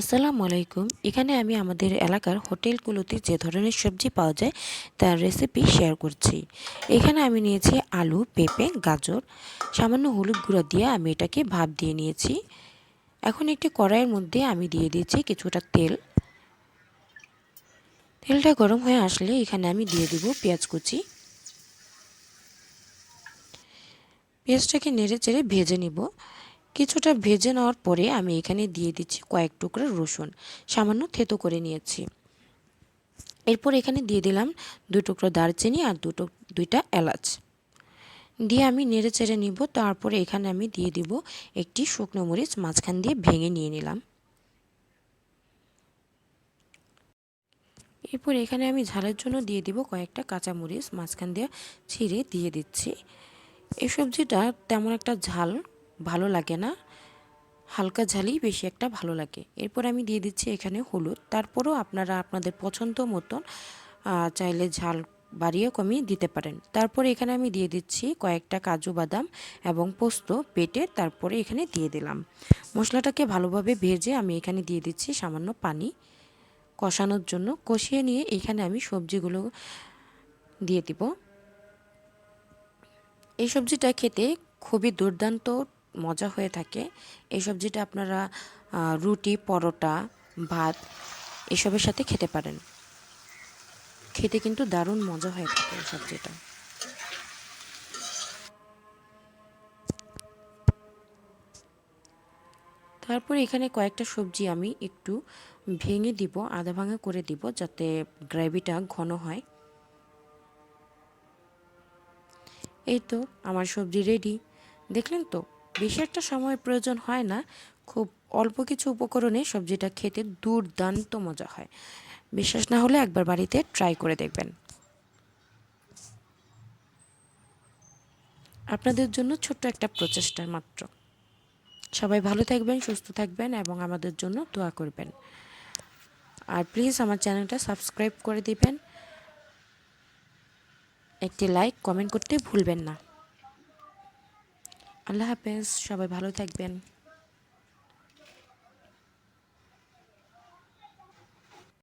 আসসালামু আলাইকুম। এখানে আমি আমাদের এলাকার হোটেলগুলোতে যে ধরনের সবজি পাওয়া যায় তার রেসিপি শেয়ার করছি। এখানে আমি নিয়েছি আলু, পেঁপে, গাজর, সামান্য হলুদ গুঁড়া দিয়ে আমি এটাকে ভাপ দিয়ে নিয়েছি। এখন একটি কড়াইয়ের মধ্যে আমি দিয়ে দিয়েছি কিছুটা তেল। তেলটা গরম হয়ে আসলে এখানে আমি দিয়ে দেব পেঁয়াজ কুচি। পেঁয়াজটাকে নেড়ে চেড়ে ভেজে নিব। কিছুটা ভেজে নেওয়ার পরে আমি এখানে দিয়ে দিচ্ছি কয়েক টুকরা রসুন, সামান্য থেতো করে নিয়েছি। এরপর এখানে দিয়ে দিলাম 2 টুকরো দারচিনি আর দুইটা এলাচ দিয়ে আমি নেড়ে চেড়ে নিব। তারপরে এখানে আমি দিয়ে দিব একটি শুকনো মরিচ মাঝখান দিয়ে ভেঙে নিয়ে নিলাম। এরপর এখানে আমি ঝালের জন্য দিয়ে দিব কয়েকটা কাঁচা মরিচ মাঝখান দিয়ে ছিঁড়ে দিয়ে দিচ্ছি। এই সবজিটা তেমন একটা ঝাল ভালো লাগে না, হালকা ঝালই বেশি একটা ভালো লাগে। এরপর আমি দিয়ে দিচ্ছি এখানে হলুদ। তারপরও আপনারা আপনাদের পছন্দ মতন চাইলে ঝাল বাড়িয়ে কমিয়ে দিতে পারেন। তারপরে এখানে আমি দিয়ে দিচ্ছি কয়েকটা কাজু বাদাম এবং পোস্ত বেটে তারপরে এখানে দিয়ে দিলাম। মশলাটাকে ভালোভাবে ভেজে আমি এখানে দিয়ে দিচ্ছি সামান্য পানি কষানোর জন্য। কষিয়ে নিয়ে এখানে আমি সবজিগুলো দিয়ে দিব। এই সবজিটা খেতে খুবই দুর্দান্ত মজা হয়ে থাকে। এই সবজিটা আপনারা রুটি, পরোটা, ভাত এসবের সাথে খেতে পারেন। খেতে কিন্তু দারুণ মজা হয়ে থাকে এই সবজিটা। তারপর এখানে কয়েকটা সবজি আমি একটু ভেঙে দিব, আধা ভাঙা করে দিব যাতে গ্রেভিটা ঘন হয়। এই তো আমার সবজি রেডি। দেখলেন তো, বেশি একটা সময়ের প্রয়োজন হয় না। খুব অল্প কিছু উপকরণে সবজিটা খেতে দুর্দান্ত মজা হয়। বিশ্বাস না হলে একবার বাড়িতে ট্রাই করে দেখবেন। আপনাদের জন্য ছোট্ট একটা প্রচেষ্টা মাত্র। সবাই ভালো থাকবেন, সুস্থ থাকবেন এবং আমাদের জন্য দোয়া করবেন। আর প্লিজ আমার চ্যানেলটা সাবস্ক্রাইব করে দিবেন। একটি লাইক, কমেন্ট করতে ভুলবেন না। আল্লাহ হাফেজ, সবাই ভালো থাকবেন।